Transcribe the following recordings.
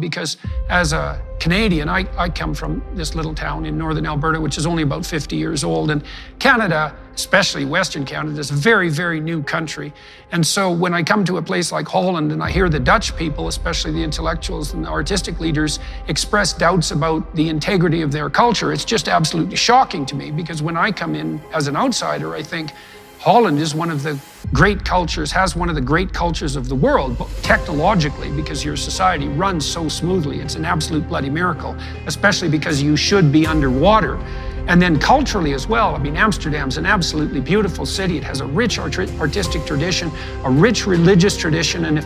because as a Canadian, I come from this little town in northern Alberta, which is only about 50 years old. And Canada, especially Western Canada, is a very, very new country. And so when I come to a place like Holland and I hear the Dutch people, especially the intellectuals and the artistic leaders, express doubts about the integrity of their culture, it's just absolutely shocking to me, because when I come in as an outsider, I think Holland is one of the great cultures, has one of the great cultures of the world, but technologically, because your society runs so smoothly. It's an absolute bloody miracle, especially because you should be underwater. And then culturally as well, I mean, Amsterdam's an absolutely beautiful city. It has a rich artistic tradition, a rich religious tradition. And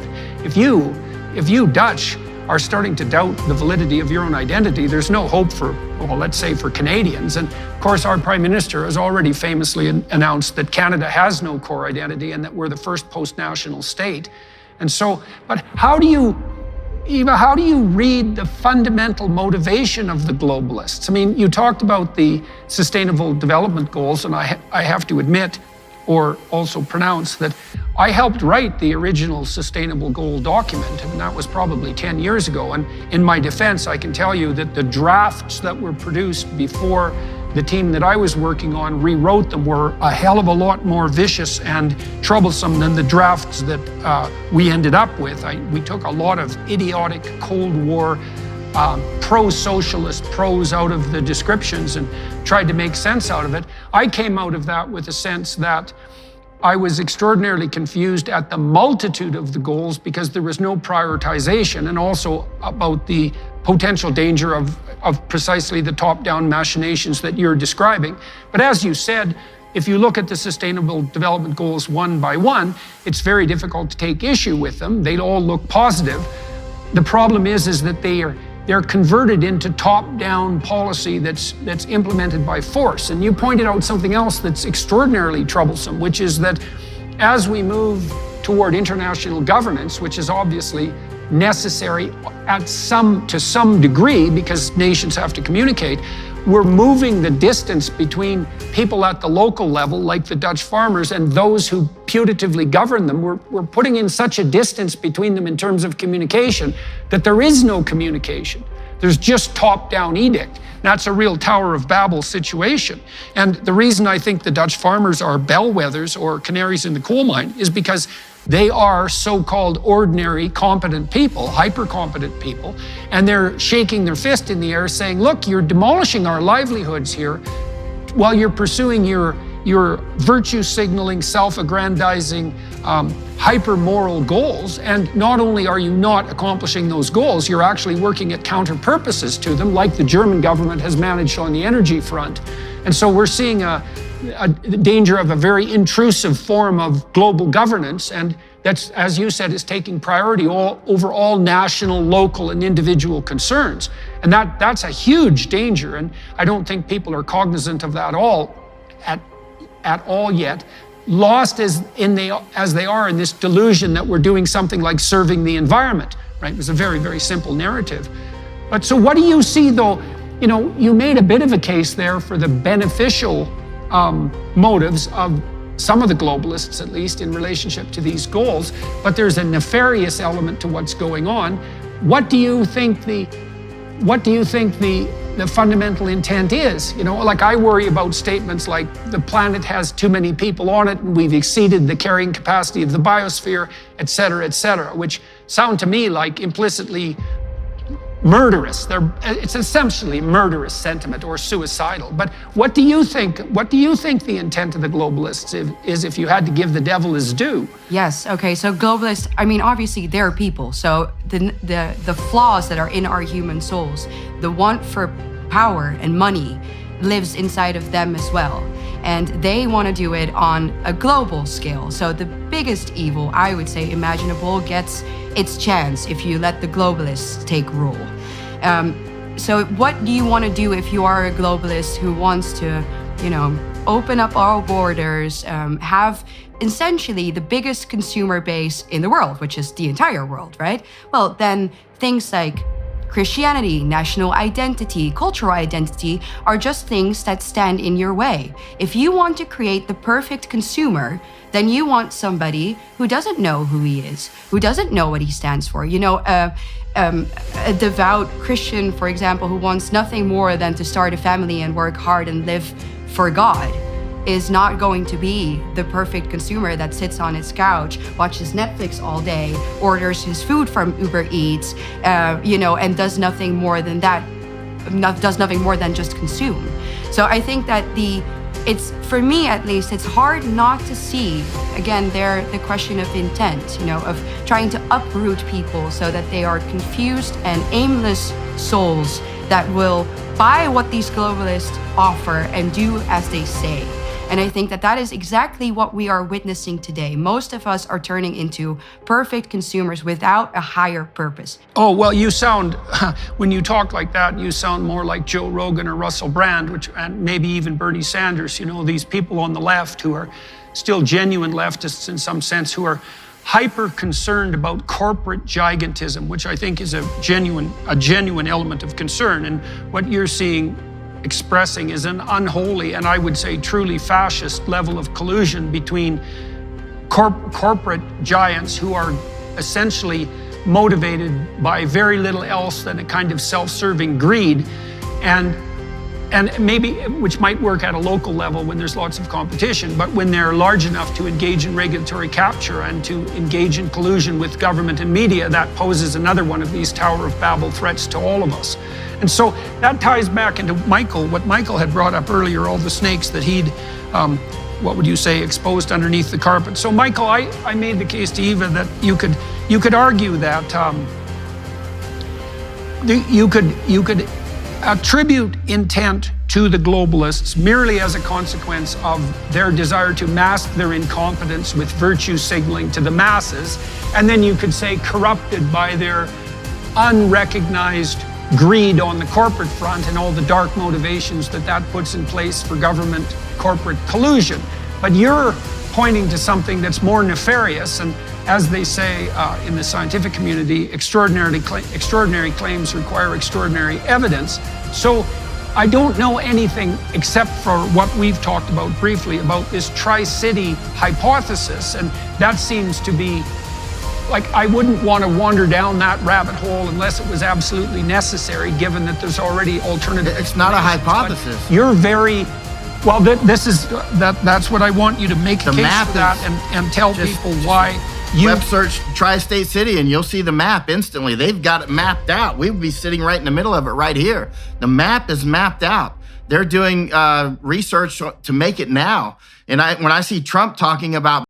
if you Dutch are starting to doubt the validity of your own identity, there's no hope for, well, let's say for Canadians. And of course, our Prime Minister has already famously announced that Canada has no core identity and that we're the first post-national state. And so, but how do you read the fundamental motivation of the globalists? I mean, you talked about the Sustainable Development Goals, and I have to admit, or also pronounce, that I helped write the original Sustainable Goal document, and that was probably 10 years ago. And in my defense, I can tell you that the drafts that were produced before the team that I was working on rewrote them were a hell of a lot more vicious and troublesome than the drafts that we ended up with. We took a lot of idiotic Cold War pro-socialist prose out of the descriptions and tried to make sense out of it. I came out of that with a sense that I was extraordinarily confused at the multitude of the goals because there was no prioritization, and also about the potential danger of precisely the top-down machinations that you're describing. But as you said, if you look at the Sustainable Development Goals one by one, it's very difficult to take issue with them. They all look positive. The problem is that they're converted into top-down policy that's implemented by force. And you pointed out something else that's extraordinarily troublesome, which is that as we move toward international governance, which is obviously necessary to some degree because nations have to communicate, we're moving the distance between people at the local level, like the Dutch farmers, and those who putatively govern them. We're putting in such a distance between them in terms of communication that there is no communication. There's just top-down edict. That's a real Tower of Babel situation. And the reason I think the Dutch farmers are bellwethers or canaries in the coal mine is because they are so-called ordinary, competent people, hyper-competent people, and they're shaking their fist in the air saying, look, you're demolishing our livelihoods here while you're pursuing your virtue-signaling, self-aggrandizing, hyper-moral goals. And not only are you not accomplishing those goals, you're actually working at counter-purposes to them, like the German government has managed on the energy front. And so we're seeing a danger of a very intrusive form of global governance, and that's, as you said, is taking priority over all national, local, and individual concerns. And that's a huge danger, and I don't think people are cognizant of that at all yet, lost as they are in this delusion that we're doing something like serving the environment, right? It's a very, very simple narrative. But so what do you see, though? You know, you made a bit of a case there for the beneficial motives of some of the globalists, at least in relationship to these goals, but there's a nefarious element to what's going on. What do you think the fundamental intent is? You know, like I worry about statements like the planet has too many people on it and we've exceeded the carrying capacity of the biosphere, et cetera, which sound to me like implicitly murderous. It's essentially murderous sentiment or suicidal. But what do you think? What do you think the intent of the globalists is if you had to give the devil his due? Yes. Okay. So globalists, I mean, obviously they're people. So the flaws that are in our human souls, the want for power and money lives inside of them as well. And they want to do it on a global scale. So the biggest evil, I would say, imaginable gets its chance if you let the globalists take rule. So what do you want to do if you are a globalist who wants to, you know, open up our borders, have essentially the biggest consumer base in the world, which is the entire world, right? Well, then things like Christianity, national identity, cultural identity are just things that stand in your way. If you want to create the perfect consumer, then you want somebody who doesn't know who he is, who doesn't know what he stands for. You know, a devout Christian, for example, who wants nothing more than to start a family and work hard and live for God, is not going to be the perfect consumer that sits on his couch, watches Netflix all day, orders his food from Uber Eats, you know, and does nothing more than that, does nothing more than just consume. So I think that it's, for me at least, it's hard not to see, again, the question of intent, you know, of trying to uproot people so that they are confused and aimless souls that will buy what these globalists offer and do as they say. And I think that that is exactly what we are witnessing today. Most of us are turning into perfect consumers without a higher purpose. Oh, well, you sound, when you talk like that, you sound more like Joe Rogan or Russell Brand, and maybe even Bernie Sanders, you know, these people on the left who are still genuine leftists in some sense, who are hyper concerned about corporate gigantism, which I think is a genuine element of concern. And what you're seeing expressing is an unholy and I would say truly fascist level of collusion between corporate giants who are essentially motivated by very little else than a kind of self-serving greed, and maybe, which might work at a local level when there's lots of competition, but when they're large enough to engage in regulatory capture and to engage in collusion with government and media, that poses another one of these Tower of Babel threats to all of us. And so that ties back into what Michael had brought up earlier, all the snakes that he'd, what would you say, exposed underneath the carpet. So Michael, I made the case to Eva that you could argue that you could attribute intent to the globalists merely as a consequence of their desire to mask their incompetence with virtue signaling to the masses, and then you could say corrupted by their unrecognized greed on the corporate front and all the dark motivations that puts in place for government corporate collusion. But you're pointing to something that's more nefarious, and as they say in the scientific community, extraordinary claims require extraordinary evidence. So I don't know anything except for what we've talked about briefly about this Tri-City hypothesis, and that seems to be like, I wouldn't want to wander down that rabbit hole unless it was absolutely necessary, given that there's already alternative. It's not a hypothesis. But you're very well. That's what I want you to make a case for that and tell people why. Web search Tri-State City and you'll see the map instantly. They've got it mapped out. We would be sitting right in the middle of it right here. The map is mapped out. They're doing research to make it now. And when I see Trump talking about